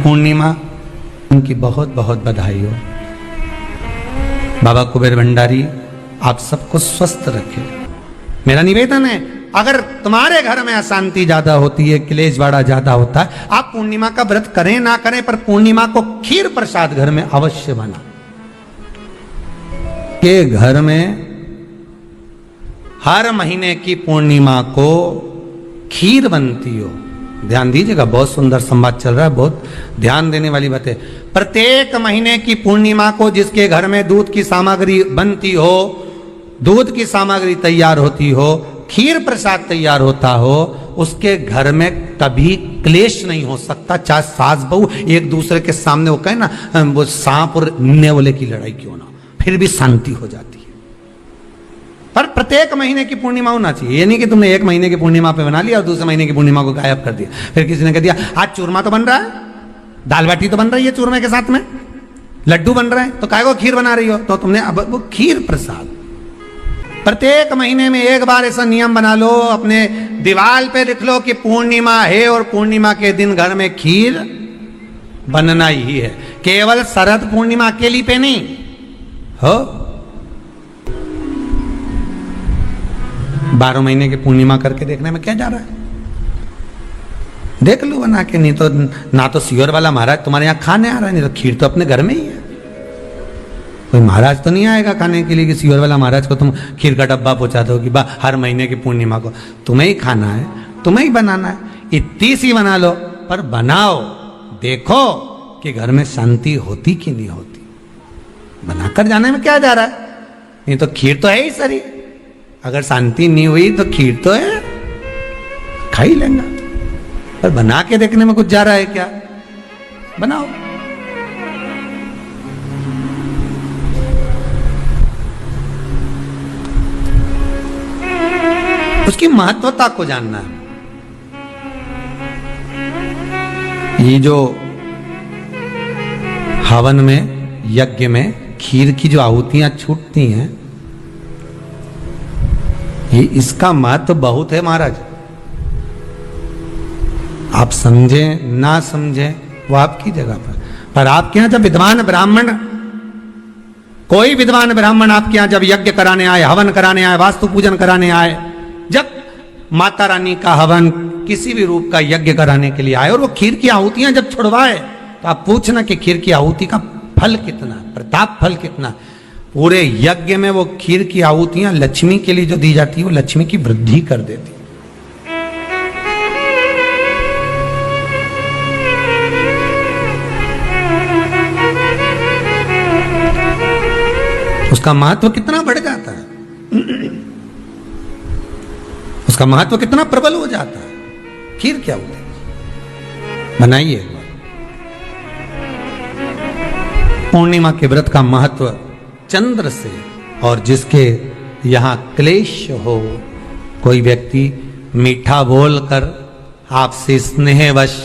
पूर्णिमा, उनकी बहुत बहुत बधाई हो। बाबा कुबेर भंडारी आप सबको स्वस्थ रखे। मेरा निवेदन है, अगर तुम्हारे घर में अशांति ज्यादा होती है, क्लेश बड़ा ज्यादा होता है, आप पूर्णिमा का व्रत करें ना करें, पर पूर्णिमा को खीर प्रसाद घर में अवश्य बना के घर में हर महीने की पूर्णिमा को खीर बनती हो। ध्यान दीजिएगा, बहुत सुंदर संवाद चल रहा है, बहुत ध्यान देने वाली बात है। प्रत्येक महीने की पूर्णिमा को जिसके घर में दूध की सामग्री बनती हो, दूध की सामग्री तैयार होती हो, खीर प्रसाद तैयार होता हो, उसके घर में कभी क्लेश नहीं हो सकता। चाहे सास बहू एक दूसरे के सामने वो कहे ना, वो सांप और नेवले की लड़ाई क्यों ना, फिर भी शांति हो जाती है। पर प्रत्येक महीने की पूर्णिमा होना चाहिए। ये नहीं कि तुमने एक महीने की पूर्णिमा पे बना लिया और दूसरे महीने की पूर्णिमा को गायब कर दिया। फिर किसी ने कह दिया आज चूरमा तो बन रहा है, दाल बाटी तो बन रही है चूरमे के साथ में, लड्डू बन रहे हैं, तो काय को खीर बना रही हो? तो तुमने अब वो खीर प्रसाद प्रत्येक महीने में एक बार ऐसा नियम बना लो, अपने दीवार पे लिख लो कि पूर्णिमा है और पूर्णिमा के दिन घर में खीर बनना ही है। केवल शरद पूर्णिमा अकेली पे नहीं हो, 12 महीने की पूर्णिमा करके देखने में क्या जा रहा है? देख लो बना के। नहीं तो ना तो सियोर वाला महाराज तुम्हारे यहाँ खाने आ रहा है, नहीं तो खीर तो अपने घर में ही है। कोई महाराज तो नहीं आएगा खाने के लिए कि सियोर वाला महाराज को तुम खीर का डब्बा पहुंचा दो कि हर महीने की पूर्णिमा को तुम्हें ही खाना है, तुम्हें ही बनाना है। इतनी सी बना लो, पर बनाओ, देखो कि घर में शांति होती कि नहीं होती। बनाकर जाने में क्या जा रहा है? नहीं तो खीर तो है ही सरी, अगर शांति नहीं हुई तो खीर तो है, खा ही लेंगे। पर बना के देखने में कुछ जा रहा है क्या? बनाओ। उसकी महत्वता को जानना है। ये जो हवन में, यज्ञ में खीर की जो आहुतियां छूटती हैं, ये इसका महत्व बहुत है महाराज। आप समझें ना समझें वो आपकी जगह पर आपके यहां जब विद्वान ब्राह्मण, कोई विद्वान ब्राह्मण आपके यहां जब यज्ञ कराने आए, हवन कराने आए, वास्तु पूजन कराने आए, जब माता रानी का हवन, किसी भी रूप का यज्ञ कराने के लिए आए और वो खीर की आहुतियां जब छुड़वाए, तो आप पूछना कि खीर की आहुति का फल कितना, प्रताप फल कितना। पूरे यज्ञ में वो खीर की आहुतियां लक्ष्मी के लिए जो दी जाती है, वो लक्ष्मी की वृद्धि कर देती। उसका महत्व कितना बढ़ जाता है, उसका महत्व कितना प्रबल हो जाता है। खीर क्या होती है, बनाइए एक बार। पूर्णिमा के व्रत का महत्व चंद्र से, और जिसके यहां क्लेश हो, कोई व्यक्ति मीठा बोलकर आपसे स्नेहवश,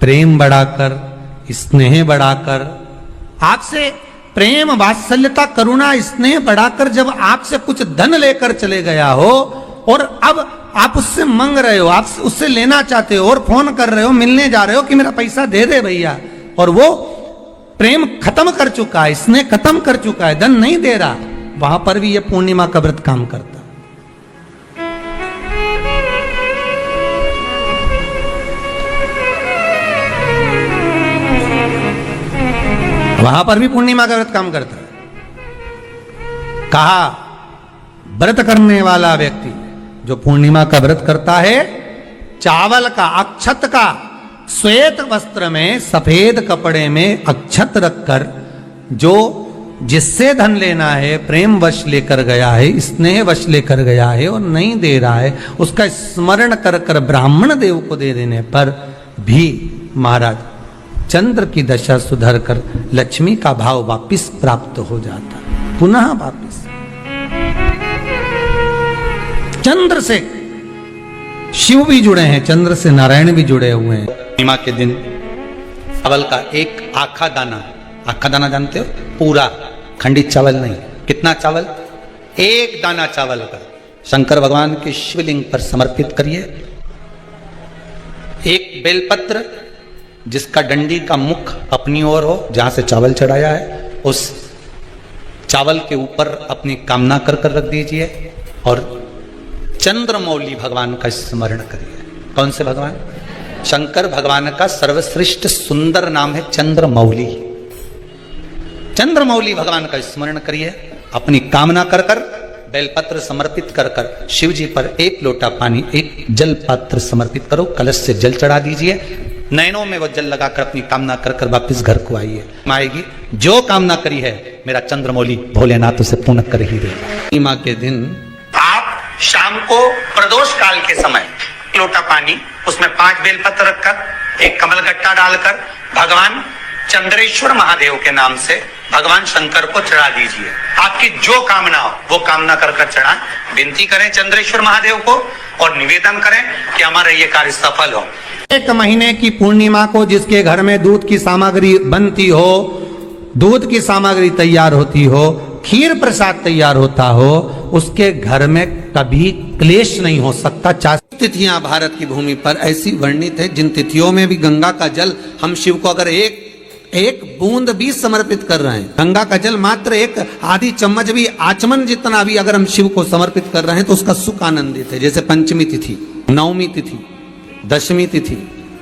प्रेम बढ़ाकर, स्नेह बढ़ाकर, आपसे प्रेम, वात्सल्यता, करुणा, स्नेह बढ़ाकर जब आपसे कुछ धन लेकर चले गया हो और अब आप उससे मांग रहे हो, आप उससे लेना चाहते हो और फोन कर रहे हो, मिलने जा रहे हो कि मेरा पैसा दे दे भैया, और वो प्रेम खत्म कर चुका है, स्नेह खत्म कर चुका है, धन नहीं दे रहा, वहां पर भी ये पूर्णिमा का व्रत काम करता। वहां पर भी पूर्णिमा का व्रत काम करता है। कहा व्रत करने वाला व्यक्ति जो पूर्णिमा का व्रत करता है, चावल का, अक्षत का, श्वेत वस्त्र में, सफेद कपड़े में अक्षत रखकर, जो जिससे धन लेना है प्रेम वश लेकर गया है, स्नेह वश लेकर गया है और नहीं दे रहा है, उसका स्मरण कर कर ब्राह्मण देव को दे देने पर भी महाराज चंद्र की दशा सुधर कर लक्ष्मी का भाव वापिस प्राप्त हो जाता, पुनः वापिस। चंद्र से शिव भी जुड़े हैं, चंद्र से नारायण भी जुड़े हुए हैं। पूर्णिमा के दिन चावल का एक आखा दाना जानते हो, पूरा खंडित चावल नहीं, कितना चावल, एक दाना चावल का शंकर भगवान के शिवलिंग पर समर्पित करिए। एक बेलपत्र जिसका डंडी का मुख अपनी ओर हो, जहां से चावल चढ़ाया है उस चावल के ऊपर अपनी कामना कर कर रख दीजिए और चंद्रमौली भगवान का स्मरण करिए। कौन से भगवान? शंकर भगवान का सर्वश्रेष्ठ सुंदर नाम है चंद्रमौली। चंद्रमौली भगवान का स्मरण करिए, अपनी कामना कर कर बेलपत्र समर्पित कर कर शिव जी पर एक लोटा पानी, एक जल पात्र समर्पित करो, कलश से जल चढ़ा दीजिए, नयनों में वो जल लगाकर अपनी कामना कर कर वापिस घर को आइए। आएगी जो कामना करी है मेरा चंद्रमौली भोलेनाथ उसे पूर्ण कर ही देगा। पूर्णिमा के दिन आप शाम को प्रदोष काल के समय लोटा पानी, उसमें 5 बेलपत्र रखकर, एक कमल गट्टा डालकर भगवान चंद्रेश्वर महादेव के नाम से भगवान शंकर को चढ़ा दीजिए। आपकी जो कामना हो वो कामना कर कर चढ़ा, विनती करें चंद्रेश्वर महादेव को और निवेदन करें कि हमारा ये कार्य सफल हो। एक महीने की पूर्णिमा को जिसके घर में दूध की सामग्री बनती हो, दूध की सामग्री तैयार होती हो, खीर प्रसाद तैयार होता हो, उसके घर में कभी क्लेश नहीं हो सकता। 4 तिथियां भारत की भूमि पर ऐसी वर्णित है जिन तिथियों में भी गंगा का जल हम शिव को अगर एक बूंद भी समर्पित कर रहे हैं, गंगा का जल मात्र एक आधी चम्मच भी, आचमन जितना भी अगर हम शिव को समर्पित कर रहे हैं तो उसका सुख आनंदित है। जैसे पंचमी तिथि, नवमी तिथि, दशमी तिथि,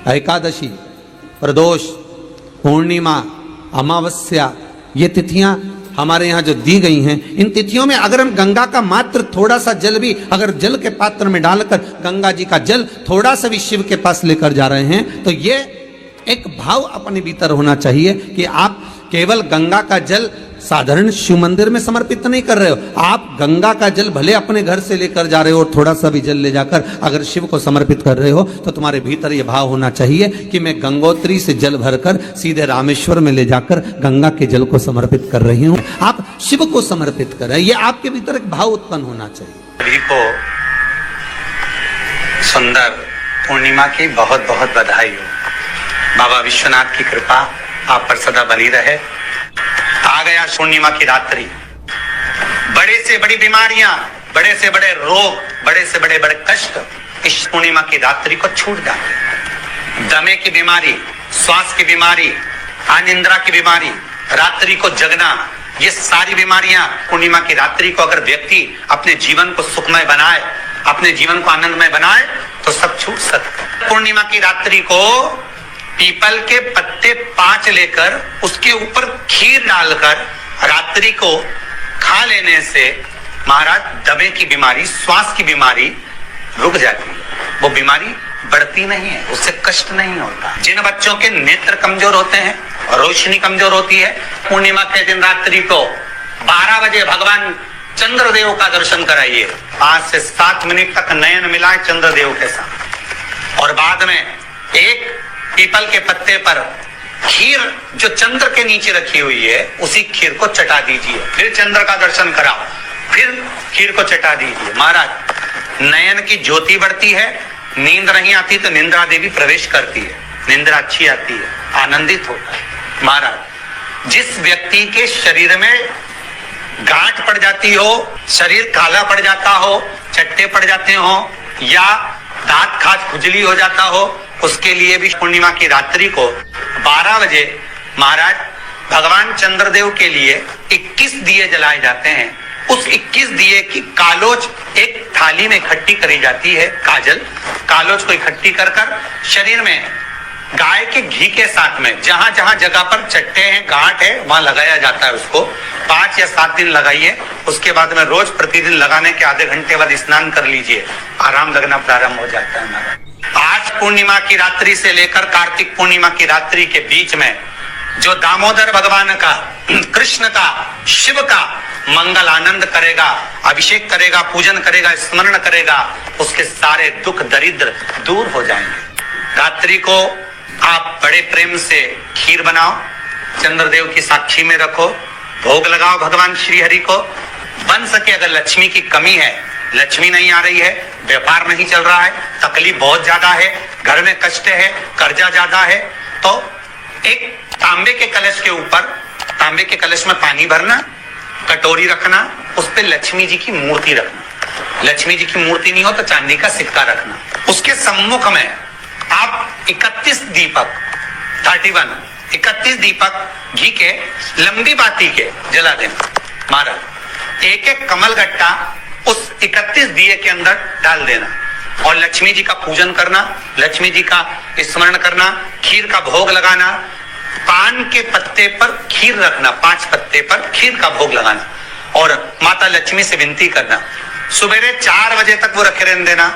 एकादशी, प्रदोष, पूर्णिमा, अमावस्या, ये तिथियां हमारे यहाँ जो दी गई हैं, इन तिथियों में अगर हम गंगा का मात्र थोड़ा सा जल भी अगर जल के पात्र में डालकर गंगा जी का जल थोड़ा सा भी शिव के पास लेकर जा रहे हैं तो ये एक भाव अपने भीतर होना चाहिए कि आप केवल गंगा का जल साधारण शिव मंदिर में समर्पित नहीं कर रहे हो, आप गंगा का जल भले अपने घर से लेकर जा रहे हो और थोड़ा सा भी जल ले जाकर अगर शिव को समर्पित कर रहे हो तो तुम्हारे भीतर यह भाव होना चाहिए कि मैं गंगोत्री से जल भरकर सीधे रामेश्वर में ले जाकर गंगा के जल को समर्पित कर रही हूँ। आप शिव को समर्पित कर रहे हैं, ये आपके भीतर एक भाव उत्पन्न होना चाहिए। सभी को सुंदर पूर्णिमा की बहुत बहुत बधाई हो। बाबा विश्वनाथ की कृपा आप पर सदा बनी रहे। आ गया पूर्णिमा की रात्रि, बड़े से बड़ी बीमारियां, बड़े से बड़े रोग, बड़े से बड़े बड़े कष्ट इस पूर्णिमा की रात्रि को छूट जाते। दमे की बीमारी, श्वास की बीमारी, अनिद्रा की बीमारी, रात्रि को जगना, ये सारी बीमारियां पूर्णिमा की रात्रि को अगर व्यक्ति अपने जीवन को सुखमय बनाए, अपने जीवन को आनंदमय बनाए तो सब छूट सकते। पूर्णिमा की रात्रि को पीपल के पत्ते 5 लेकर उसके ऊपर खीर डालकर रात्रि को खा लेने से महाराज दमे की बीमारी, श्वास की बीमारी रुक जाती है। वो बीमारी बढ़ती नहीं है, उससे कष्ट नहीं होता। जिन बच्चों के नेत्र कमजोर होते हैं, रोशनी कमजोर होती है, पूर्णिमा के दिन रात्रि को 12 बजे भगवान चंद्रदेव का दर्शन कराइए। 5 से 7 मिनट तक नयन मिलाए चंद्रदेव के साथ और बाद में एक पीपल के पत्ते पर खीर जो चंद्र के नीचे रखी हुई है उसी खीर को चटा दीजिए। फिर चंद्र का दर्शन कराओ, फिर खीर को चटा दीजिए। महाराज नयन की ज्योति बढ़ती है, नींद नहीं आती तो निंद्रा देवी प्रवेश करती है, निंद्रा अच्छी आती है, आनंदित होता है। महाराज जिस व्यक्ति के शरीर में गांठ पड़ जाती हो, शरीर काला पड़ जाता हो, चट्टे पड़ जाते हो या दांत खाज खुजली हो जाता हो, उसके लिए भी पूर्णिमा की रात्रि को 12 बजे महाराज भगवान चंद्रदेव के लिए 21 दिए जलाए जाते हैं। उस 21 दिए की कालोच एक थाली में इकट्ठी करी जाती है। कालोच को इकट्ठी कर कर शरीर में गाय के घी के साथ में जहां जहां जगह पर चट्टे हैं, गांठ है, वहां लगाया जाता है। उसको 5 या 7 दिन लगाइए। उसके बाद में रोज प्रतिदिन लगाने के आधे घंटे बाद स्नान कर लीजिए, आराम लगना प्रारंभ हो जाता है। आज पूर्णिमा की रात्रि से लेकर कार्तिक पूर्णिमा की रात्रि के बीच में जो दामोदर भगवान का, कृष्ण का, शिव का मंगल आनंद करेगा, अभिषेक करेगा, पूजन करेगा, स्मरण करेगा, उसके सारे दुख दरिद्र दूर हो जाएंगे। रात्रि को आप बड़े प्रेम से खीर बनाओ, चंद्रदेव की साक्षी में रखो, भोग लगाओ भगवान श्री हरि को। बन सके अगर लक्ष्मी की कमी है, लक्ष्मी नहीं आ रही है, व्यापार नहीं चल रहा है, तकलीफ बहुत ज्यादा है, घर में कष्ट है, कर्जा ज्यादा है, तो एक तांबे के कलश के ऊपर, तांबे के कलश में पानी भरना, कटोरी रखना, उस पे लक्ष्मी जी की मूर्ति रखना। लक्ष्मी जी की मूर्ति नहीं हो तो चांदी का सिक्का रखना। उसके सम्मुख में आप 31 दीपक 31 दीपक घी के लंबी बाती के जला देना। महाराज एक एक कमल गट्टा उस 31 दिए के अंदर डाल देना और लक्ष्मी जी का पूजन करना, लक्ष्मी जी का स्मरण करना, खीर का भोग लगाना, पान के पत्ते पर खीर रखना, 5 पत्ते पर खीर का भोग लगाना और माता लक्ष्मी से विनती करना। सुबेरे 4 बजे तक वो रखे रहने देना,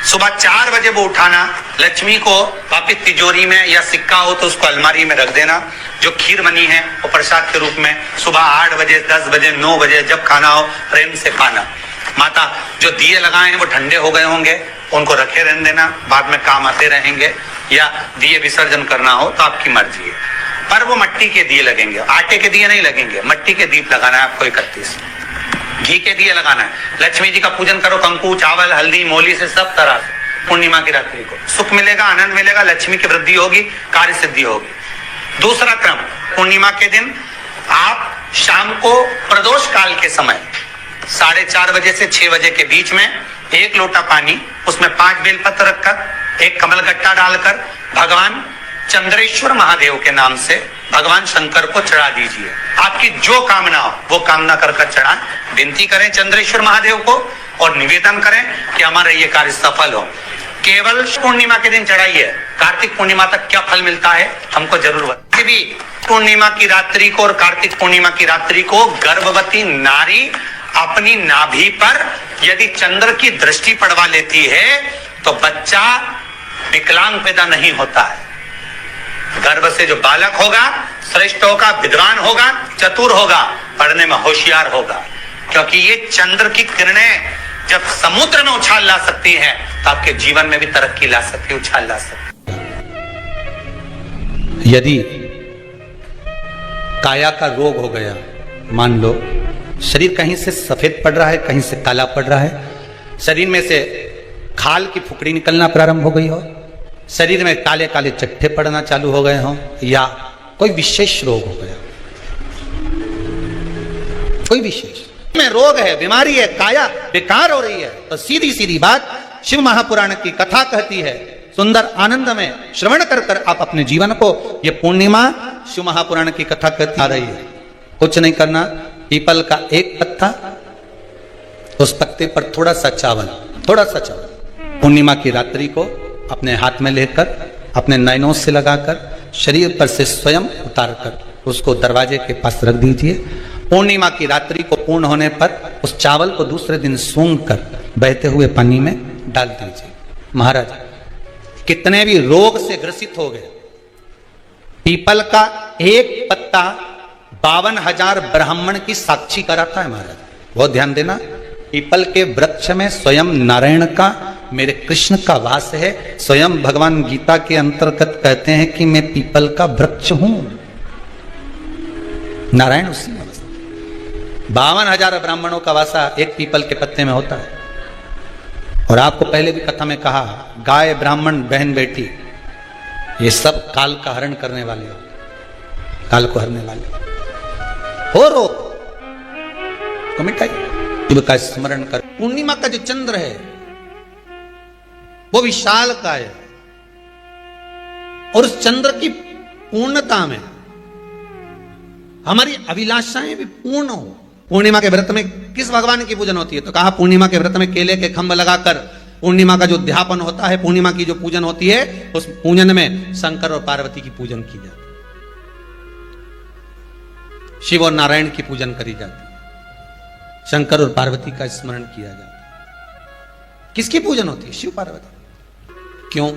सुबह 4 बजे वो उठाना, लक्ष्मी को वापिस तिजोरी में या सिक्का हो तो उसको अलमारी में रख देना। जो खीर बनी है वो प्रसाद के रूप में सुबह 8 बजे, 10 बजे, 9 बजे जब खाना हो प्रेम से खाना। माता जो दिए लगाए हैं वो ठंडे हो गए होंगे, उनको रखे रहने देना, बाद में काम आते रहेंगे, या दिए विसर्जन करना हो तो आपकी मर्जी है। पर वो मट्टी के दिए लगेंगे, आटे के दिए नहीं लगेंगे, मट्टी के दीप लगाना है आपको। 31 घी के दिए लगाना है। लक्ष्मी जी का पूजन करो, कंकु, चावल, हल्दी, मोली से सब तरह से। पूर्णिमा की रात्रि को सुख मिलेगा, आनंद मिलेगा, लक्ष्मी की वृद्धि होगी, कार्य सिद्धि होगी। दूसरा क्रम, पूर्णिमा के दिन आप शाम को प्रदोष काल के समय 4:30 बजे से 6 बजे के बीच में 1 लोटा पानी, उसमें 5 बेलपत्र रखकर, 1 कमल गट्टा डालकर भगवान चंद्रेश्वर महादेव के नाम से भगवान शंकर को चढ़ा दीजिए। आपकी जो कामना हो वो कामना कर चढ़ाएं, विनती करें चंद्रेश्वर महादेव को और निवेदन करें कि हमारा ये कार्य सफल हो। केवल पूर्णिमा के दिन चढ़ाइए, कार्तिक पूर्णिमा तक क्या फल मिलता है हमको जरूर बताइए। भी पूर्णिमा की रात्रि को और कार्तिक पूर्णिमा की रात्रि को गर्भवती नारी अपनी नाभि पर यदि चंद्र की दृष्टि पड़वा लेती है तो बच्चा विकलांग पैदा नहीं होता है। गर्भ से जो बालक होगा श्रेष्ठ होगा, विद्वान होगा, चतुर होगा, पढ़ने में होशियार होगा, क्योंकि ये चंद्र की किरणें जब समुद्र में उछाल ला सकती हैं तो आपके जीवन में भी तरक्की ला सकती है, उछाल ला सकती है। यदि काया का रोग हो गया, मान लो शरीर कहीं से सफेद पड़ रहा है, कहीं से काला पड़ रहा है, शरीर में से खाल की फुकड़ी निकलना प्रारंभ हो गई हो, शरीर में काले काले चट्टे पड़ना चालू हो गए हों, या कोई विशेष रोग हो गया, कोई विशेष में रोग है, बीमारी है, काया बेकार हो रही है, तो सीधी सीधी बात शिव महापुराण की कथा कहती है, सुंदर आनंद में श्रवण कर कर आप अपने जीवन को, ये पूर्णिमा शिव महापुराण की कथा कहती आ रही है। कुछ नहीं करना, पीपल का एक पत्ता, उस पत्ते पर थोड़ा सा चावल, पूर्णिमा की रात्रि को अपने हाथ में लेकर अपने नयनों से लगाकर शरीर पर से स्वयं उतारकर उसको दरवाजे के पास रख दीजिए। पूर्णिमा की रात्रि को पूर्ण होने पर उस चावल को दूसरे दिन सूंघ कर बहते हुए पानी में डाल दीजिए। महाराज कितने भी रोग से ग्रसित हो गए, पीपल का एक पत्ता 52,000 ब्राह्मण की साक्षी कराता है। महाराज बहुत ध्यान देना, पीपल के वृक्ष में स्वयं नारायण का, मेरे कृष्ण का वास है। स्वयं भगवान गीता के अंतर्गत कहते हैं कि मैं पीपल का वृक्ष हूं, नारायण उसी में बसते। 52,000 ब्राह्मणों का वासा एक पीपल के पत्ते में होता है। और आपको पहले भी कथा में कहा, गाय, ब्राह्मण, बहन, बेटी, ये सब काल का हरण करने वाले हो, काल को हरने वाले हो। रो को मिटाइए, शिव का स्मरण कर। पूर्णिमा का जो चंद्र है वो विशाल का है, और उस चंद्र की पूर्णता में हमारी अभिलाषाएं भी पूर्ण हो। पूर्णिमा के व्रत में किस भगवान की पूजन होती है? तो कहा पूर्णिमा के व्रत में केले के खंभ लगाकर पूर्णिमा का जो अध्यापन होता है, पूर्णिमा की जो पूजन होती है, उस पूजन में शंकर और पार्वती की पूजन की जाती है, शिव और नारायण की पूजन करी जाती है, शंकर और पार्वती का स्मरण किया जाता है। किसकी पूजन होती है? शिव पार्वती। क्यों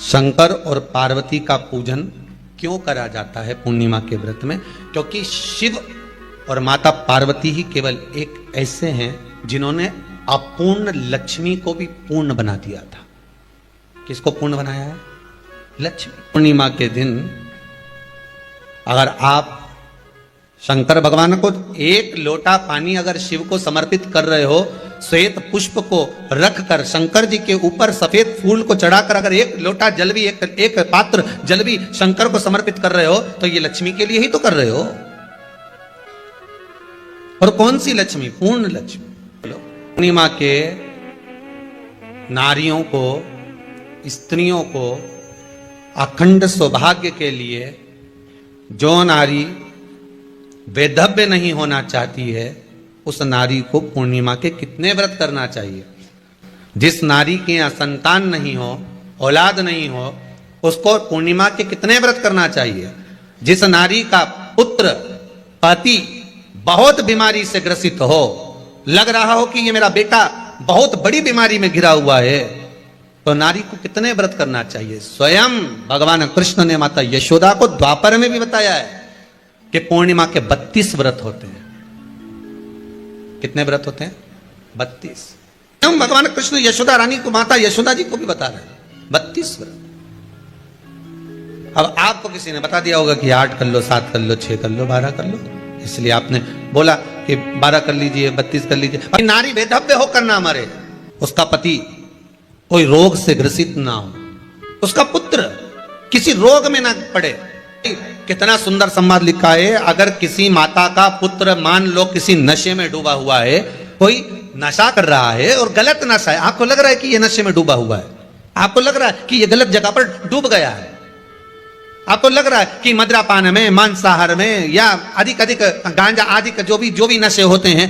शंकर और पार्वती का पूजन क्यों करा जाता है पूर्णिमा के व्रत में? क्योंकि शिव और माता पार्वती ही केवल एक ऐसे हैं जिन्होंने अपूर्ण लक्ष्मी को भी पूर्ण बना दिया था। किसको पूर्ण बनाया है? लक्ष्मी। पूर्णिमा के दिन अगर आप शंकर भगवान को 1 लोटा पानी अगर शिव को समर्पित कर रहे हो, श्वेत पुष्प को रखकर शंकर जी के ऊपर सफेद फूल को चढ़ाकर अगर 1 लोटा जल भी, एक पात्र जल भी शंकर को समर्पित कर रहे हो, तो ये लक्ष्मी के लिए ही तो कर रहे हो। और कौन सी लक्ष्मी? पूर्ण लक्ष्मी। पूर्णिमा के नारियों को, स्त्रियों को अखंड सौभाग्य के लिए जो नारी वैधव्य नहीं होना चाहती है, उस नारी को पूर्णिमा के कितने व्रत करना चाहिए? जिस नारी के यहाँ संतान नहीं हो, औलाद नहीं हो, उसको पूर्णिमा के कितने व्रत करना चाहिए? जिस नारी का पुत्र पति बहुत बीमारी से ग्रसित हो, लग रहा हो कि ये मेरा बेटा बहुत बड़ी बीमारी में घिरा हुआ है, तो नारी को कितने व्रत करना चाहिए? स्वयं भगवान कृष्ण ने माता यशोदा को द्वापर में भी बताया है कि पूर्णिमा के 32 व्रत होते हैं। कितने व्रत होते हैं? 32। हम भगवान कृष्ण यशोदा रानी को, माता यशोदा जी को भी बता रहे हैं 32 व्रत। अब आपको किसी ने बता दिया होगा कि 8 कर लो, 7 कर लो, 6 कर लो, 12 कर लो, इसलिए आपने बोला कि 12 कर लीजिए, 32 कर लीजिए। नारी वैधव्य होकर ना मरे, उसका पति कोई रोग से ग्रसित ना हो, उसका पुत्र किसी रोग में ना पड़े। कितना सुंदर संवाद लिखा है, अगर किसी माता का पुत्र मान लो किसी नशे में डूबा हुआ है, कोई नशा कर रहा है और गलत नशा है, आपको लग रहा है कि ये नशे में डूबा हुआ है, आपको लग रहा है कि ये गलत जगह पर डूब गया है, आपको लग रहा है कि मदिरापान में, मांसाहार में या अधिक गांजा आदि का जो भी नशे होते हैं,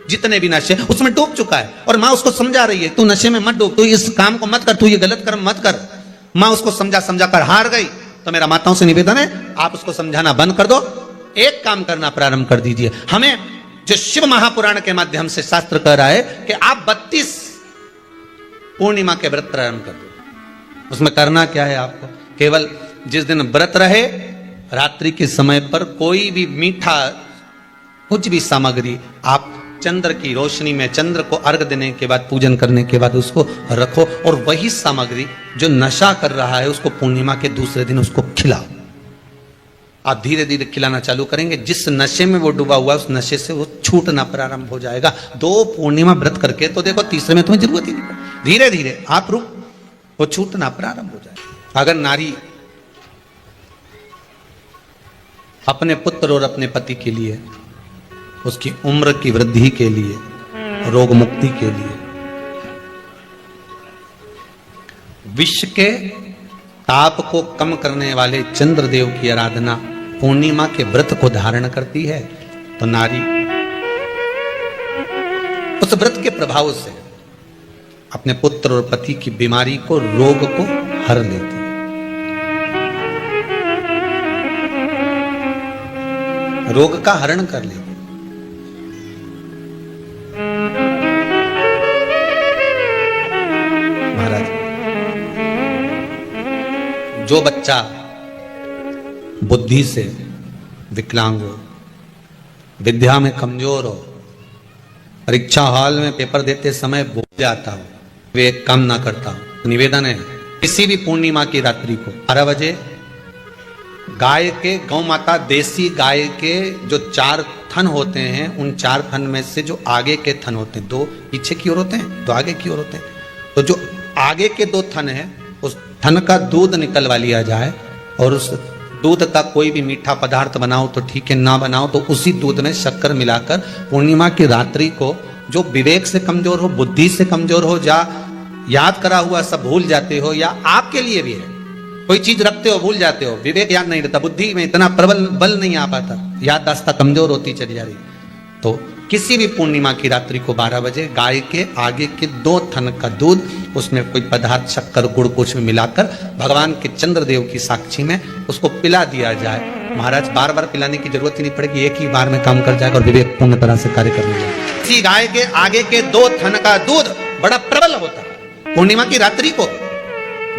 जितने भी नशे, उसमें डूब चुका है और माँ उसको समझा रही है, तू नशे में मत डूब, तू इस काम को मत कर, तू ये गलत कर्म मत कर। माँ उसको समझा कर हार गई। तो मेरा माताओं से निवेदन है, आप उसको समझाना बंद कर दो, एक काम करना प्रारंभ कर दीजिए। हमें जो शिव महापुराण के माध्यम से शास्त्र कह रहा है कि आप 32 पूर्णिमा के व्रत प्रारंभ कर दो। उसमें करना क्या है आपको? केवल जिस दिन व्रत रहे, रात्रि के समय पर कोई भी मीठा, कुछ भी सामग्री आप चंद्र की रोशनी में, चंद्र को अर्घ देने के बाद, पूजन करने के बाद उसको रखो, और वही सामग्री जो नशा कर रहा है उसको पूर्णिमा के दूसरे दिन उसको खिलाओ। आप धीरे धीरे खिलाना चालू करेंगे, जिस नशे में वो डूबा हुआ है उस नशे से वो छूटना प्रारंभ हो जाएगा। 2 पूर्णिमा व्रत करके तो देखो, तीसरे में तुम्हें जरूरत ही नहीं पड़ेगी, धीरे धीरे आप रुक, वो छूटना प्रारंभ हो जाएगा। अगर नारी अपने पुत्र और अपने पति के लिए, उसकी उम्र की वृद्धि के लिए, रोग मुक्ति के लिए, विश्व के ताप को कम करने वाले चंद्रदेव की आराधना पूर्णिमा के व्रत को धारण करती है, तो नारी उस व्रत के प्रभाव से अपने पुत्र और पति की बीमारी को, रोग को हर लेती है। रोग का हरण कर लेती। महाराज, जो बच्चा बुद्धि से विकलांग हो, विद्या में कमजोर हो, परीक्षा हॉल में पेपर देते समय भूल जाता हो, वे काम ना करता हो, तो निवेदन है किसी भी पूर्णिमा की रात्रि को 12 बजे गाय के, गौ माता देसी गाय के जो 4 थन होते हैं, उन 4 थन में से जो आगे के थन होते हैं, 2 पीछे की ओर होते हैं, 2 आगे की ओर होते हैं, तो जो आगे के 2 थन है, उस थन का दूध निकलवा लिया जाए, और उस दूध का कोई भी मीठा पदार्थ बनाओ तो ठीक है, ना बनाओ तो उसी दूध में शक्कर मिलाकर पूर्णिमा की रात्रि को, जो विवेक से कमजोर हो, बुद्धि से कमजोर हो, या याद करा हुआ सब भूल जाते हो, या आपके लिए भी है, कोई चीज रखते हो भूल जाते हो, विवेक याद नहीं रहता, बुद्धि में इतना प्रबल बल नहीं आ पाता, याददाश्त कमजोर होती चली जा रही, तो किसी भी पूर्णिमा की रात्रि को 12 बजे गाय के आगे के 2 थन का दूध, उसमें कोई पदार्थ, शक्कर, गुड़ कुछ भी मिलाकर भगवान के चंद्रदेव की साक्षी में उसको पिला दिया जाए। महाराज, बार बार पिलाने की जरूरत ही नहीं पड़ेगी, एक ही बार में काम कर जाएगा और विवेक पूर्ण तरह से कार्य करने जाएगा। इसी गाय के आगे के 2 थन का दूध बड़ा प्रबल होता है। पूर्णिमा की रात्रि को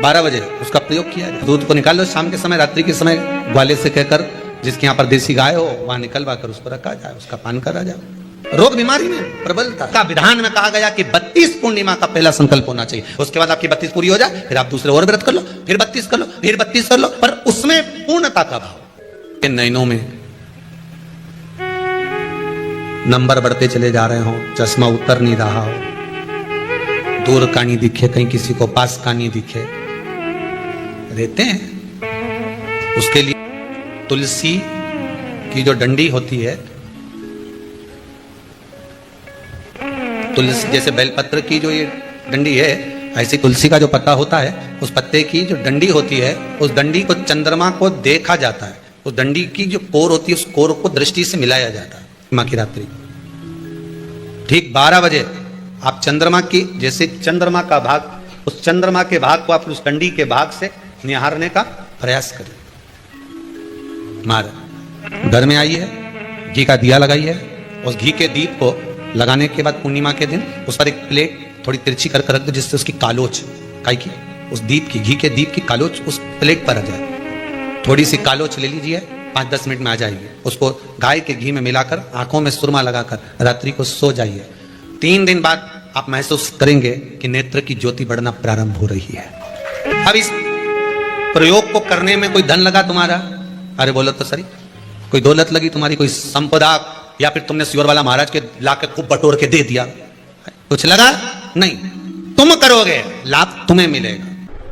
12 बजे उसका प्रयोग किया जाए। दूध को निकाल लो, शाम के समय, रात्रि के समय ग्वाले से कहकर, जिसके यहाँ पर देसी गाय हो वहां निकलवा कर उसको रखा जाए, उसका पान करा जाए। रोग बीमारी में प्रबलता का विधान में कहा गया कि 32 पूर्णिमा का पहला संकल्प होना चाहिए, उसके बाद आपकी 32 पूरी हो जाए, फिर आप दूसरे और व्रत कर लो, फिर 32 कर लो, फिर 32 कर लो, पर उसमें पूर्णता का भाव। इन नयनों में नंबर बढ़ते चले जा रहे हो, चश्मा उतर नहीं रहा हो, दूर का नहीं दिखे, कहीं किसी को पास का नहीं दिखे, रहते हैं। उसके लिए तुलसी की जो डंडी होती है, तुलसी जैसे बेलपत्र की जो ये डंडी है, ऐसी तुलसी का जो पत्ता होता है, उस पत्ते की जो डंडी होती है, उस डंडी को चंद्रमा को देखा जाता है, उस डंडी की जो कोर होती है, उस कोर को दृष्टि से मिलाया जाता है। माँ की रात्रि ठीक 12 बजे आप चंद्रमा की, जैसे चंद्रमा का भाग, उस चंद्रमा के भाग को आप उस डंडी के भाग से निहारने का प्रयास करें। मार घर में आई है, घी का दिया लगाई है, उस घी के दीप को लगाने के बाद पूर्णिमा के दिन उस पर एक प्लेट थोड़ी तिरछी करके रख दो, जिससे उसकी कालोच काई की, उस दीप की, घी के दीप की कालोच उस प्लेट पर आ जाए। थोड़ी सी कालोच ले लीजिए, 5-10 मिनट में आ जाएगी। उसको गाय के घी में मिलाकर आंखों में सुरमा लगाकर रात्रि को सो जाइए। 3 दिन बाद आप महसूस करेंगे कि नेत्र की ज्योति बढ़ना प्रारंभ हो रही है। अब इस प्रयोग को करने में कोई धन लगा तुम्हारा? अरे बोलो तो सही, कोई दौलत लगी तुम्हारी, कोई संपदा, या फिर तुमने सियोर वाला महाराज के लाके खूब बटोर के दे दिया, कुछ लगा? नहीं। तुम करोगे, लाभ तुम्हें मिलेगा।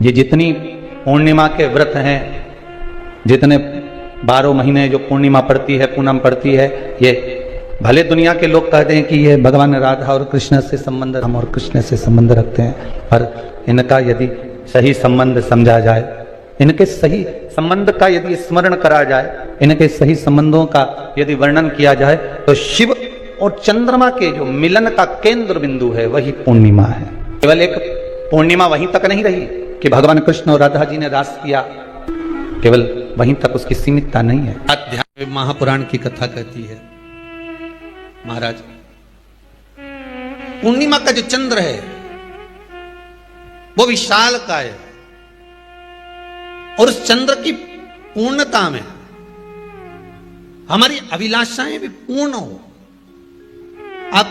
ये जितनी पूर्णिमा के व्रत हैं, जितने 12 महीने जो पूर्णिमा पड़ती है, पूनम पड़ती है, ये भले दुनिया के लोग कहते हैं कि ये भगवान राधा और कृष्ण से संबंध, हम और कृष्ण से संबंध रखते हैं, पर इनका यदि सही संबंध समझा जाए, इनके सही संबंध का यदि स्मरण करा जाए, इनके सही संबंधों का यदि वर्णन किया जाए, तो शिव और चंद्रमा के जो मिलन का केंद्र बिंदु है वही पूर्णिमा है। केवल एक पूर्णिमा वहीं तक नहीं रही कि भगवान कृष्ण और राधा जी ने रास किया, केवल वहीं तक उसकी सीमितता नहीं है। अध्यात्म महापुराण की कथा कहती है, महाराज पूर्णिमा का जो चंद्र है वो विशाल का है, और उस चंद्र की पूर्णता में हमारी अभिलाषाएं भी पूर्ण हो। आप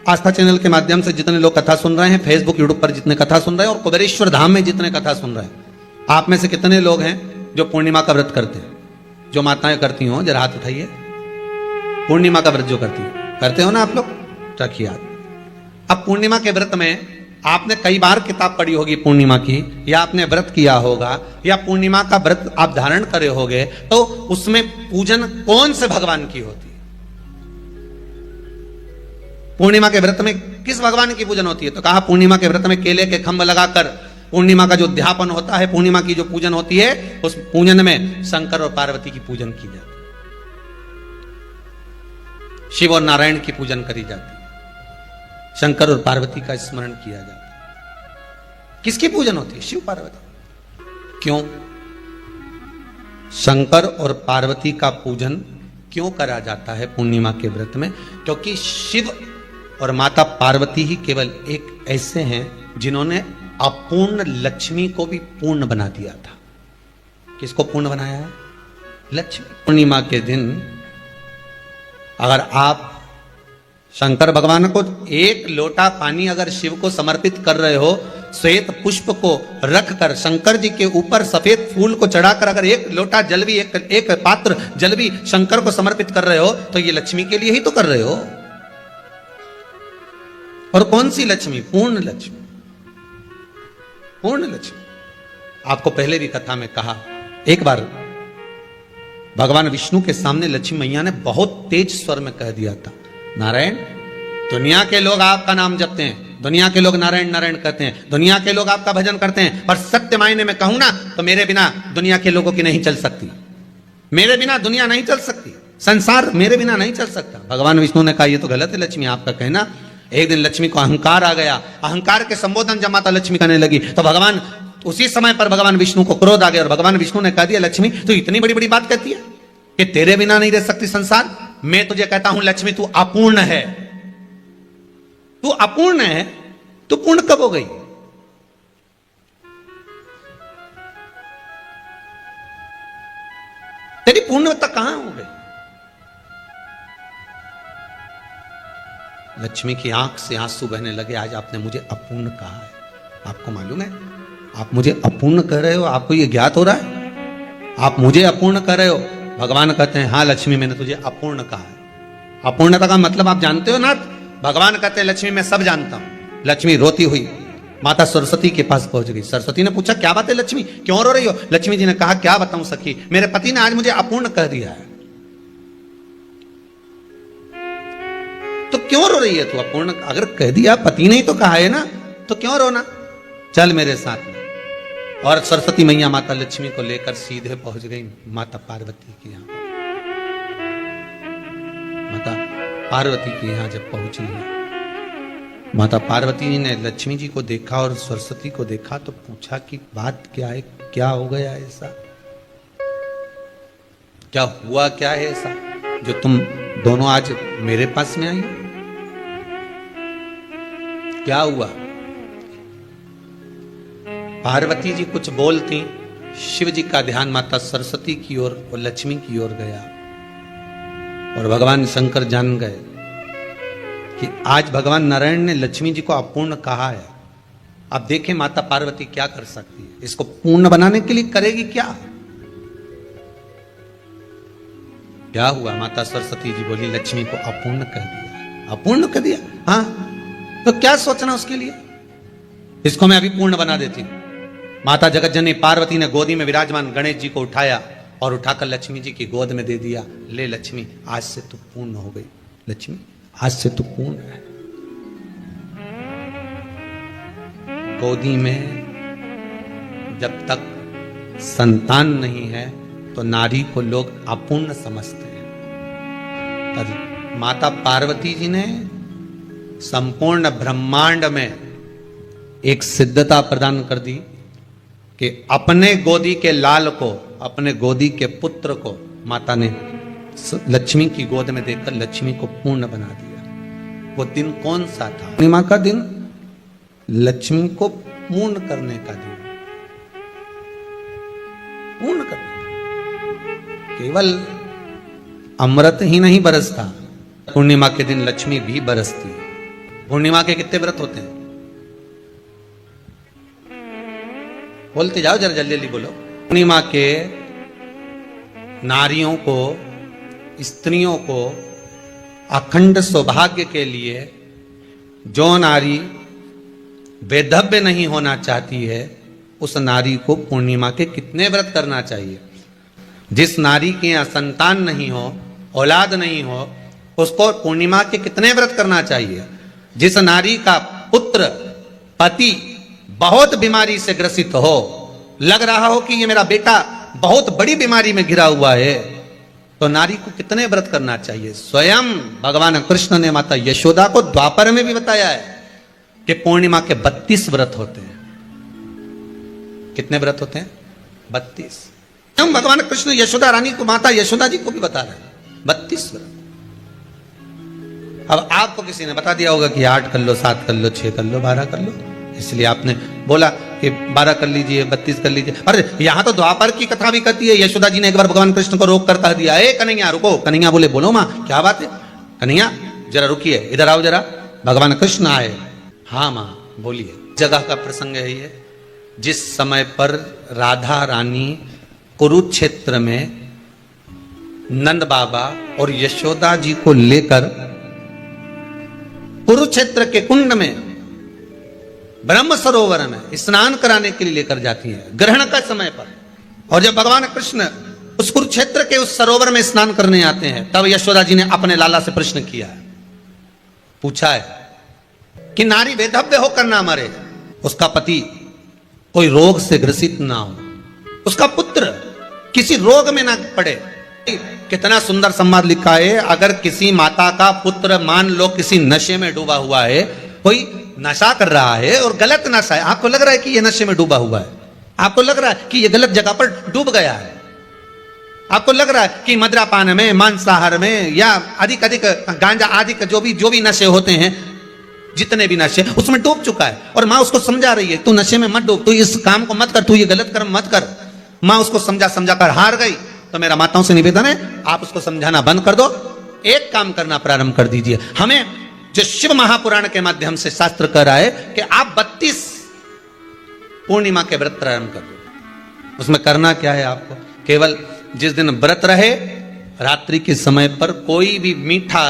आस्था चैनल के माध्यम से जितने लोग कथा सुन रहे हैं, फेसबुक यूट्यूब पर जितने कथा सुन रहे हैं, और कुबेरेश्वर धाम में जितने कथा सुन रहे हैं, आप में से कितने लोग हैं जो पूर्णिमा का व्रत करते हैं? जो माताएं करती हो जरा हाथ उठाइए। पूर्णिमा का व्रत जो करते हो ना आप लोग, रखिए हाथ। अब पूर्णिमा के व्रत में आपने कई बार किताब पढ़ी होगी पूर्णिमा की, या आपने व्रत किया होगा, या पूर्णिमा का व्रत आप धारण करे होगे, तो उसमें पूजन कौन से भगवान की होती है? पूर्णिमा के व्रत में किस भगवान की पूजन होती है? तो कहा पूर्णिमा के व्रत में केले के खंभ लगाकर पूर्णिमा का जो अध्यापन होता है, पूर्णिमा की जो पूजन होती है, उस पूजन में शंकर और पार्वती की पूजन की जाती है, शिव और नारायण की पूजन करी जाती है, शंकर और पार्वती का स्मरण किया जाता है। किसकी पूजन होती है? शिव पार्वती। क्यों शंकर और पार्वती का पूजन क्यों करा जाता है पूर्णिमा के व्रत में? क्योंकि शिव और माता पार्वती ही केवल एक ऐसे हैं जिन्होंने अपूर्ण लक्ष्मी को भी पूर्ण बना दिया था। किसको पूर्ण बनाया है? लक्ष्मी। पूर्णिमा के दिन अगर आप शंकर भगवान को एक लोटा पानी अगर शिव को समर्पित कर रहे हो, श्वेत पुष्प को रखकर शंकर जी के ऊपर सफेद फूल को चढ़ाकर अगर एक लोटा जल भी, एक पात्र जल भी शंकर को समर्पित कर रहे हो, तो ये लक्ष्मी के लिए ही तो कर रहे हो। और कौन सी लक्ष्मी? पूर्ण लक्ष्मी। पूर्ण लक्ष्मी। आपको पहले भी कथा में कहा, एक बार भगवान विष्णु के सामने लक्ष्मी मैया ने बहुत तेज स्वर में कह दिया था, नारायण, दुनिया के लोग आपका नाम जपते हैं, दुनिया के लोग नारायण नारायण कहते हैं, दुनिया के लोग आपका भजन करते हैं, पर सत्य मायने में कहूं ना तो मेरे बिना दुनिया के लोगों की नहीं चल सकती, मेरे बिना दुनिया नहीं चल सकती, संसार मेरे बिना नहीं चल सकता। भगवान विष्णु ने कहा ये तो गलत है लक्ष्मी आपका कहना। एक दिन लक्ष्मी को अहंकार आ गया, अहंकार के संबोधन जब माता लक्ष्मी करने लगी तो भगवान, उसी समय पर भगवान विष्णु को क्रोध आ गया, और भगवान विष्णु ने कह दिया लक्ष्मी तू इतनी बड़ी बड़ी बात कहती है कि तेरे बिना नहीं रह सकती संसार। मैं तुझे कहता हूं लक्ष्मी तू अपूर्ण है, तू अपूर्ण है, तू पूर्ण कब हो गई? तेरी पूर्णता कहां हो गई? लक्ष्मी की आंख से आंसू बहने लगे। आज आपने मुझे अपूर्ण कहा है, आपको मालूम है आप मुझे अपूर्ण कह रहे हो? आपको ये ज्ञात हो रहा है आप मुझे अपूर्ण कह रहे हो? भगवान कहते हैं हाँ लक्ष्मी मैंने तुझे अपूर्ण कहा है। अपूर्णता का मतलब आप जानते हो ना? भगवान कहते हैं लक्ष्मी मैं सब जानता हूं। लक्ष्मी रोती हुई माता सरस्वती के पास पहुंच गई। सरस्वती ने पूछा क्या बात है लक्ष्मी, क्यों रो रही हो? लक्ष्मी जी ने कहा क्या बताऊं सखी, मेरे पति ने आज मुझे अपूर्ण कह दिया है। तो क्यों रो रही है तू? अपूर्ण अगर कह दिया, पति ने ही तो कहा है ना, तो क्यों रोना, चल मेरे साथ में। और सरस्वती मैया माता लक्ष्मी को लेकर सीधे पहुंच गई माता पार्वती के यहाँ। माता पार्वती के यहाँ जब पहुंची है, माता पार्वती जी ने लक्ष्मी जी को देखा और सरस्वती को देखा तो पूछा कि बात क्या है, क्या हो गया ऐसा, क्या हुआ, क्या है ऐसा जो तुम दोनों आज मेरे पास में आई, क्या हुआ। पार्वती जी कुछ बोलती, शिव जी का ध्यान माता सरस्वती की ओर और लक्ष्मी की ओर गया और भगवान शंकर जान गए कि आज भगवान नारायण ने लक्ष्मी जी को अपूर्ण कहा है। अब देखें माता पार्वती क्या कर सकती है, इसको पूर्ण बनाने के लिए करेगी क्या। क्या हुआ, माता सरस्वती जी बोली लक्ष्मी को अपूर्ण कर दिया, अपूर्ण कर दिया, हाँ तो क्या सोचना उसके लिए, इसको मैं अभी पूर्ण बना देती हूं। माता जगत जननी पार्वती ने गोदी में विराजमान गणेश जी को उठाया और उठाकर लक्ष्मी जी की गोद में दे दिया। ले लक्ष्मी, आज से तू पूर्ण हो गई, लक्ष्मी आज से तू पूर्ण है। गोदी में जब तक संतान नहीं है तो नारी को लोग अपूर्ण समझते हैं, पर माता पार्वती जी ने संपूर्ण ब्रह्मांड में एक सिद्धता प्रदान कर दी कि अपने गोदी के लाल को, अपने गोदी के पुत्र को माता ने लक्ष्मी की गोद में देखकर लक्ष्मी को पूर्ण बना दिया। वो दिन कौन सा था, पूर्णिमा का दिन, लक्ष्मी को पूर्ण करने का दिन, पूर्ण करने का। केवल अमृत ही नहीं बरसता, पूर्णिमा के दिन लक्ष्मी भी बरसती है। पूर्णिमा के कितने व्रत होते हैं, बोलते जाओ जरा, जल्दी जल्दी बोलो। पूर्णिमा के नारियों को, स्त्रियों को अखंड सौभाग्य के लिए, जो नारी वैधव्य नहीं होना चाहती है उस नारी को पूर्णिमा के कितने व्रत करना चाहिए। जिस नारी के यहाँ संतान नहीं हो, औलाद नहीं हो, उसको पूर्णिमा के कितने व्रत करना चाहिए। जिस नारी का पुत्र, पति बहुत बीमारी से ग्रसित हो, लग रहा हो कि ये मेरा बेटा बहुत बड़ी बीमारी में घिरा हुआ है, तो नारी को कितने व्रत करना चाहिए। स्वयं भगवान कृष्ण ने माता यशोदा को द्वापर में भी बताया है कि पूर्णिमा के 32 व्रत होते हैं। कितने व्रत होते हैं, 32। हम भगवान कृष्ण यशोदा रानी को, माता यशोदा जी को भी बता रहे हैं 32 व्रत। अब आपको किसी ने बता दिया होगा कि 8 कर लो, 7 कर लो, 6 कर लो, 12 कर लो, इसलिए आपने बोला कि 12 कर लीजिए, 32 कर लीजिए। अरे यहां तो द्वापर की कथा भी कहती है। यशोदा जी ने एक बार भगवान कृष्ण को रोक कर कह दिया, ए कन्हैया रुको। कन्हैया बोले, बोलो मां क्या बात है, कन्हैया जरा रुकिए, इधर आओ जरा। भगवान कृष्ण आए, हाँ मां बोलिए। जगह का प्रसंग है ये, जिस समय पर राधा रानी कुरुक्षेत्र में नंद बाबा और यशोदा जी को लेकर कुरुक्षेत्र के कुंड में, ब्रह्म सरोवर में स्नान कराने के लिए लेकर जाती है, ग्रहण का समय पर। और जब भगवान कृष्ण उस कुरुक्षेत्र के उस सरोवर में स्नान करने आते हैं, तब यशोदा जी ने अपने लाला से प्रश्न किया है, पूछा है कि नारी वैधव्य होकर ना मरे, उसका पति कोई रोग से ग्रसित ना हो, उसका पुत्र किसी रोग में ना पड़े। कितना सुंदर संवाद लिखा है। अगर किसी माता का पुत्र मान लो किसी नशे में डूबा हुआ है, कोई नशा कर रहा है और गलत नशा है, आपको लग रहा है कि ये नशे में डूबा हुआ है, आपको लग रहा है कि ये गलत जगह पर डूब गया है, आपको लग रहा है कि मद्रापान में, मांसाहार में या अधिक गांजा आदि का जो भी नशे होते हैं, जितने भी नशे, उसमें डूब चुका है। और माँ उसको समझा रही है, तू नशे में मत डूब, तू इस काम को मत कर, तू ये गलत कर्म मत कर। माँ उसको समझा कर हार गई। तो मेरा माताओं से निवेदन है, आप उसको समझाना बंद कर दो, एक काम करना प्रारंभ कर दीजिए। हमें जो शिव महापुराण के माध्यम से शास्त्र कह रहा है कि आप 32 पूर्णिमा के व्रत प्रारंभ कर दो। उसमें करना क्या है आपको, केवल जिस दिन व्रत रहे, रात्रि के समय पर कोई भी मीठा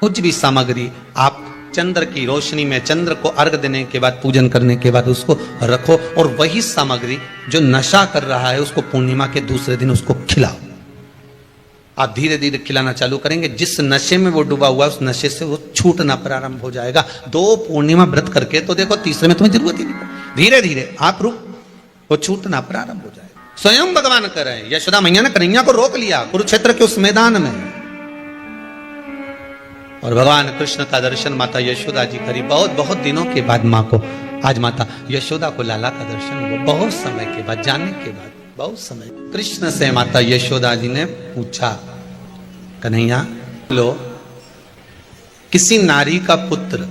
कुछ भी सामग्री आप चंद्र की रोशनी में, चंद्र को अर्घ देने के बाद, पूजन करने के बाद उसको रखो, और वही सामग्री जो नशा कर रहा है उसको पूर्णिमा के दूसरे दिन उसको खिलाओ। आप धीरे धीरे खिलाना चालू करेंगे, जिस नशे में वो डूबा हुआ उस नशे से वो छूटना प्रारंभ हो जाएगा। 2 पूर्णिमा व्रत करके तो देखो, तीसरे में तुम्हें जरूरत ही नहीं पड़ेगी। धीरे धीरे आप रुक, वो छूटना प्रारंभ हो जाएगा। स्वयं भगवान कर रहे हैं। यशोदा मैया ने कन्हैया को रोक लिया कुरुक्षेत्र के उस मैदान में, और भगवान कृष्ण का दर्शन माता यशोदा जी करी। बहुत बहुत दिनों के बाद माँ को आज माता यशोदा को लाला का दर्शन हुआ, बहुत समय के बाद, जाने के बाद बहुत समय। कृष्ण से माता यशोदा जी ने पूछा, कन्हैया लो, किसी नारी का पुत्र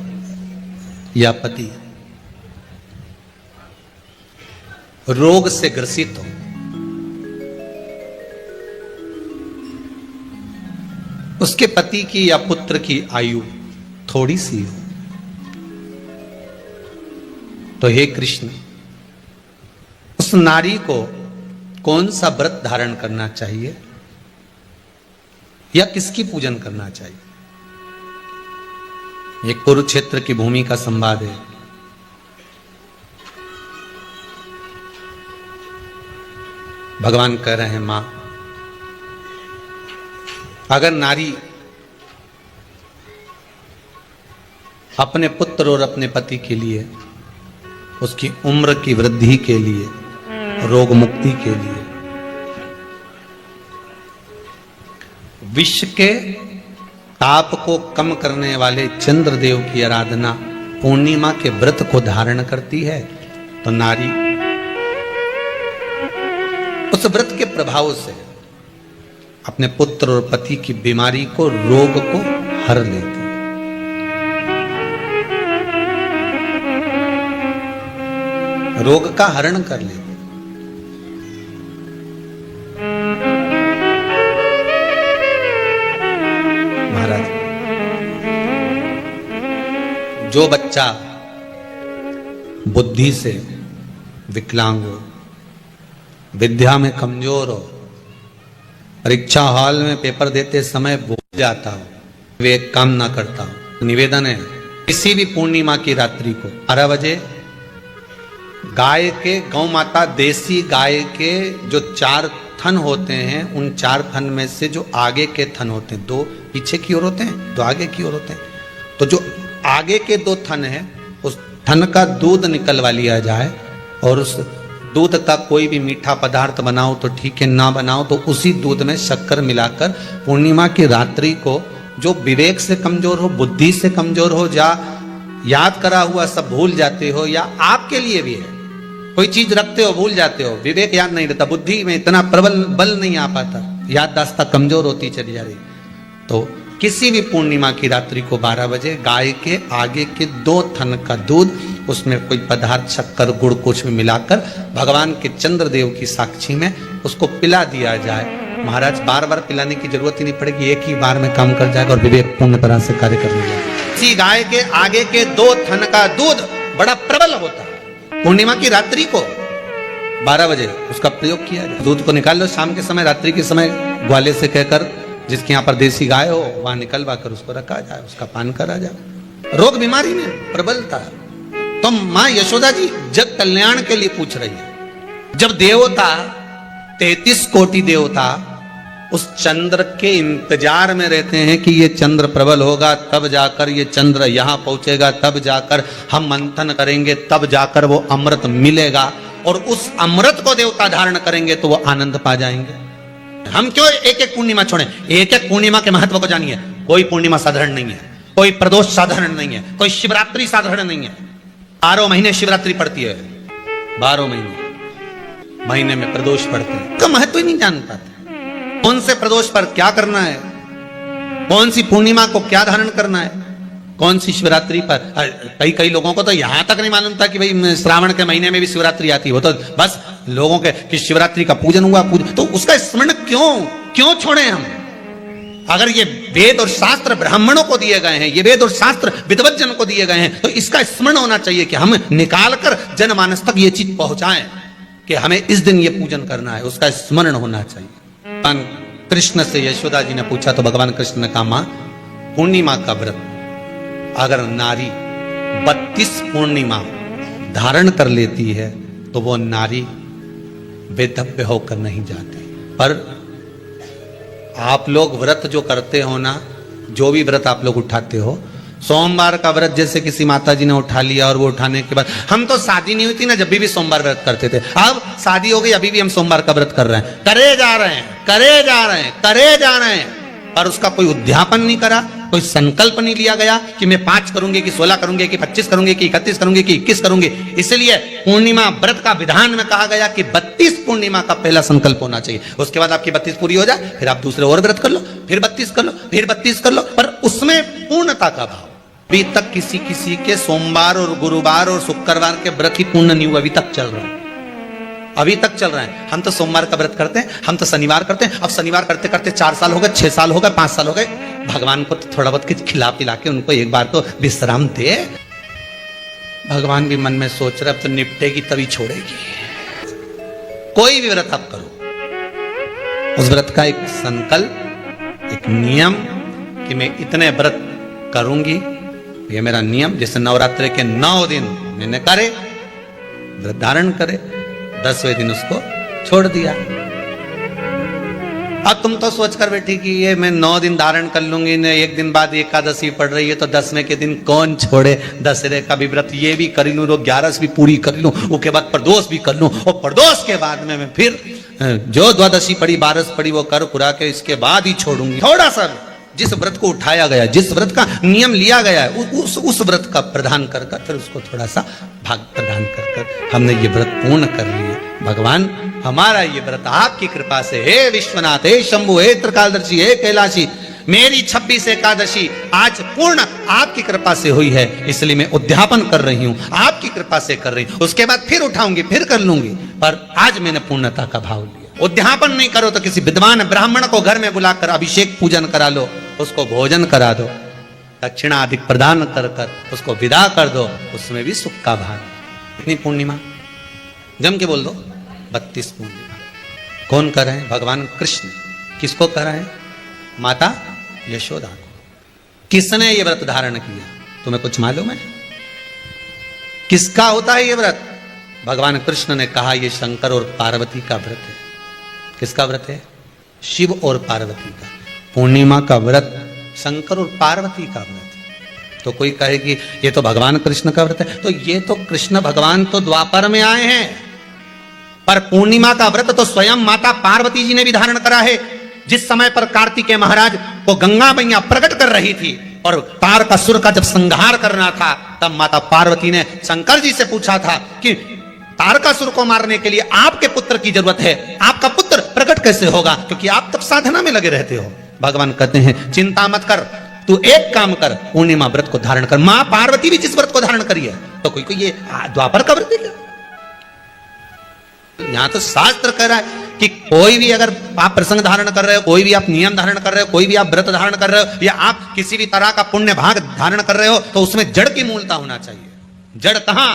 या पति रोग से ग्रसित हो, उसके पति की या पुत्र की आयु थोड़ी सी हो, तो हे कृष्ण, उस नारी को कौन सा व्रत धारण करना चाहिए या किसकी पूजन करना चाहिए? ये कुरुक्षेत्र की भूमि का संवाद है। भगवान कह रहे हैं, मां, अगर नारी अपने पुत्र और अपने पति के लिए, उसकी उम्र की वृद्धि के लिए, रोग मुक्ति के लिए, विश्व के ताप को कम करने वाले चंद्रदेव की आराधना पूर्णिमा के व्रत को धारण करती है, तो नारी उस व्रत के प्रभाव से अपने पुत्र और पति की बीमारी को, रोग को हर लेती है। रोग का हरण कर लेती। महाराज, जो बच्चा बुद्धि से विकलांग हो, विद्या में कमजोर हो, परीक्षा हॉल में पेपर देते समय भूल जाता हो, विवेक काम ना करता हो, निवेदन है किसी भी पूर्णिमा की रात्रि को 12 बजे गाय के, गौ माता देसी गाय के जो 4 थन होते हैं, उन 4 थन में से जो आगे के थन होते हैं, 2 पीछे की ओर होते हैं, 2 आगे की ओर होते हैं, तो जो आगे के 2 थन है, उस थन का दूध निकलवा लिया जाए, और उस दूध का कोई भी मीठा पदार्थ बनाओ तो ठीक है, ना बनाओ तो उसी दूध में शक्कर मिलाकर पूर्णिमा की रात्रि को, जो विवेक से कमजोर हो, बुद्धि से कमजोर हो, या याद करा हुआ सब भूल जाते हो, या आपके लिए भी है, कोई चीज रखते हो भूल जाते हो, विवेक याद नहीं रहता, बुद्धि में इतना प्रबल बल नहीं आ पाता, याददाश्त कमजोर होती चली जा रही, तो किसी भी पूर्णिमा की रात्रि को 12 बजे गाय के आगे के 2 थन का दूध, उसमें कोई पदार्थ, शक्कर, गुड़ कुछ भी मिलाकर भगवान के चंद्रदेव की साक्षी में उसको पिला दिया जाए। महाराज, बार बार पिलाने की जरूरत ही नहीं पड़ेगी, एक ही बार में काम कर जाएगा और विवेक पूर्ण तरह से कार्य कर लेगा। इसी गाय के आगे के 2 थन का दूध बड़ा प्रबल होता है। पूर्णिमा की रात्रि को 12 बजे उसका प्रयोग किया जाए। दूध को निकाल लो शाम के समय, रात्रि के समय ग्वाले से कहकर, जिसके यहाँ पर देसी गाय हो, वहां निकलवा कर उसको रखा जाए, उसका पान करा जाए। रोग बीमारी में प्रबलता है। तो मां यशोदा जी जग कल्याण के लिए पूछ रही है। जब देवता 33 कोटि देवता उस चंद्र के इंतजार में रहते हैं कि ये चंद्र प्रबल होगा, तब जाकर ये चंद्र यहां पहुंचेगा, तब जाकर हम मंथन करेंगे, तब जाकर वो अमृत मिलेगा, और उस अमृत को देवता धारण करेंगे तो वो आनंद पा जाएंगे। हम क्यों एक एक पूर्णिमा छोड़ें? एक एक पूर्णिमा के महत्व को जानिए। कोई पूर्णिमा साधारण नहीं है, कोई प्रदोष साधारण नहीं है, कोई शिवरात्रि साधारण नहीं है। 12 महीने शिवरात्रि पड़ती है, 12 महीने में प्रदोष पड़ते हैं, का महत्व ही नहीं जान पाते। कौन से प्रदोष पर क्या करना है, कौन सी पूर्णिमा को क्या धारण करना है, कौन सी शिवरात्रि पर। कई लोगों को तो यहां तक नहीं मालूम था कि भाई श्रावण के महीने में भी शिवरात्रि आती है। वो तो बस लोगों के कि शिवरात्रि का पूजन हुआ, तो उसका स्मरण क्यों छोड़े हम? अगर ये वेद और शास्त्र ब्राह्मणों को दिए गए हैं, ये वेद और शास्त्र विद्वत जन को दिए गए हैं, तो इसका स्मरण होना चाहिए कि हम निकाल कर जनमानस तक ये चीज पहुंचाएं कि हमें इस दिन ये पूजन करना है, उसका स्मरण होना चाहिए। भगवान कृष्ण से यशोदा जी ने पूछा तो भगवान कृष्ण ने कहा, मां, पूर्णिमा का व्रत अगर नारी 32 पूर्णिमा धारण कर लेती है तो वो नारी वेधव्य होकर नहीं जाती। पर आप लोग व्रत जो करते हो ना, जो भी व्रत आप लोग उठाते हो, सोमवार का व्रत जैसे किसी माता जी ने उठा लिया और वो उठाने के बाद, हम तो शादी नहीं हुई थी ना जब भी सोमवार व्रत करते थे, अब शादी हो गई अभी भी हम सोमवार का व्रत कर रहे हैं, करे जा रहे हैं, करे जा रहे हैं, करे जा रहे हैं, और उसका कोई उद्यापन नहीं करा, कोई संकल्प नहीं लिया गया कि मैं 5 करूंगी कि 16 करूंगी कि 25 करूंगी कि 31 करूंगी कि 21 करूंगी। इसलिए पूर्णिमा व्रत का विधान में कहा गया कि 32 पूर्णिमा का पहला संकल्प होना चाहिए, उसके बाद आपकी 32 पूरी हो जाए, फिर आप दूसरे और व्रत कर लो, फिर 32 कर लो, फिर 32 कर लो, पर उसमें पूर्णता का भाव। अभी तक किसी के सोमवार और गुरुवार और शुक्रवार के व्रत ही पूर्ण नहीं हुआ, अभी तक चल रहा है, अभी तक चल रहा है। हम तो सोमवार का व्रत करते हैं, हम तो शनिवार करते हैं, अब शनिवार करते करते 4 साल हो गए, 6 साल हो गए, 5 साल हो गए, भगवान को तो थोड़ा बहुत कुछ खिला पिला के उनको एक बार तो विश्राम दे। भगवान भी मन में सोच रहे अब तो निपटेगी तभी छोड़ेगी। कोई भी व्रत आप करो, उस व्रत का एक संकल्प, एक नियम कि मैं इतने व्रत करूंगी, ये मेरा नियम। जैसे नवरात्रि के 9 दिन मैंने करे, व्रत धारण करे, 10वें दिन उसको छोड़ दिया। अब तुम तो सोच कर बैठी कि ये मैं 9 दिन धारण कर लूंगी न, एक दिन बाद एकादशी पड़ रही है तो 10वें के दिन कौन छोड़े, दशहरे का भी व्रत ये भी कर लूं, 11 भी पूरी कर लूं, उसके बाद प्रदोष भी कर लूं, और प्रदोष के बाद में मैं फिर जो द्वादशी पड़ी 12 पड़ी वो कर पुरा के इसके बाद ही छोड़ूंगी। थोड़ा सा जिस व्रत को उठाया गया, जिस व्रत का नियम लिया गया है, उस व्रत का प्रदान कर कर फिर उसको थोड़ा सा भाग प्रदान कर कर हमने ये व्रत पूर्ण कर लिए। भगवान हमारा ये व्रत आपकी कृपा से, हे विश्वनाथ, हे शंभु, हे त्रिकालदर्शी, हे कैलाशी, मेरी 26 एकादशी आज पूर्ण आपकी कृपा से हुई है, इसलिए मैं उद्यापन कर रही हूं, आपकी कृपा से कर रही हूं, उसके बाद फिर उठाऊंगी, फिर कर लूंगी, पर आज मैंने पूर्णता का भाव लिया। उद्यापन नहीं करो तो किसी विद्वान ब्राह्मण को घर में बुलाकर अभिषेक पूजन करा लो, उसको भोजन करा दो, दक्षिणा अधिक प्रदान कर कर उसको विदा कर दो, उसमें भी सुख का भाग। इतनी पूर्णिमा जम के बोल दो, 32 पूर्णिमा। कौन कर रहे हैं? भगवान कृष्ण। किसको कर रहे हैं? माता यशोदा को। किसने ये व्रत धारण किया? तुम्हें कुछ मालूम है किसका होता है ये व्रत? भगवान कृष्ण ने कहा ये शंकर और पार्वती का व्रत है। किसका व्रत है? शिव और पार्वती का। पूर्णिमा का व्रत शंकर और पार्वती का व्रत। तो कोई कहे कि ये तो भगवान कृष्ण का व्रत है, तो ये तो कृष्ण भगवान तो द्वापर में आए हैं, पर पूर्णिमा का व्रत तो स्वयं माता पार्वती जी ने भी धारण करा है। जिस समय पर कार्तिकेय महाराज को गंगा मैया प्रकट कर रही थी और तारकासुर का जब संहार करना था, तब माता पार्वती ने शंकर जी से पूछा था कि तारकासुर को मारने के लिए आपके पुत्र की जरूरत है, आपका पुत्र प्रकट कैसे होगा, क्योंकि आप तब साधना में लगे रहते हो। भगवान कहते हैं चिंता मत कर, तू एक काम कर, पूर्णिमा व्रत को धारण कर। मां पार्वती भी जिस व्रत को धारण करी है, तो कोई ये द्वापर का व्रत है? यहां तो शास्त्र कह रहा है कि कोई भी अगर आप प्रसंग धारण कर रहे हो, कोई भी आप नियम धारण कर रहे हो, कोई भी आप व्रत धारण कर रहे हो, या आप किसी भी तरह का पुण्य भाग धारण कर रहे हो, तो उसमें जड़ की मूलता होना चाहिए। जड़ कहां?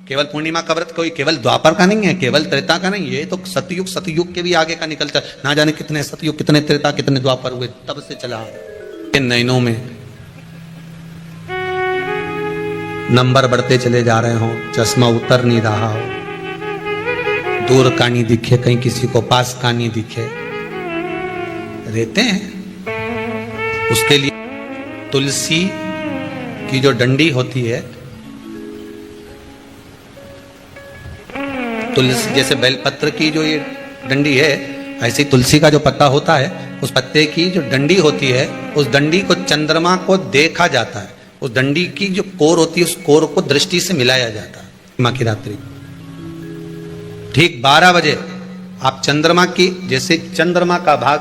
केवल पूर्णिमा का व्रत कोई केवल द्वापर का नहीं है, केवल त्रेता का नहीं, ये तो सतयुग के भी आगे का निकलता है। ना जाने कितने सतयुग, कितने त्रेता, कितने द्वापर हुए, तब से चला। इन नयनों में नंबर बढ़ते चले जा रहे हो, चश्मा उतर नहीं रहा हो, दूर का नहीं दिखे, कहीं किसी को पास का नहीं दिखे, रहते हैं। उसके लिए तुलसी की जो डंडी होती है, तुलसी जैसे बेलपत्र की जो ये डंडी है, ऐसे ही तुलसी का जो पत्ता होता है, उस पत्ते की जो डंडी होती है, उस डंडी को चंद्रमा को देखा जाता है। उस डंडी की जो कोर होती है, उस कोर को दृष्टि से मिलाया जाता है। माँ की रात्रि ठीक 12 बजे आप चंद्रमा की, जैसे चंद्रमा का भाग,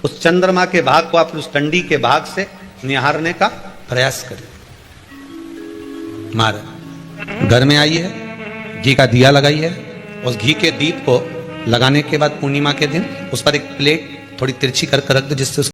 उस चंद्रमा के भाग को आप उस डंडी के भाग से निहारने का प्रयास करें। मारे घर में आई है, घी का दिया लगाई है, उस घी के दीप को लगाने के बाद पूर्णिमा के दिन उस पर एक प्लेट थोड़ी तिरछी कर रख दो, जिससे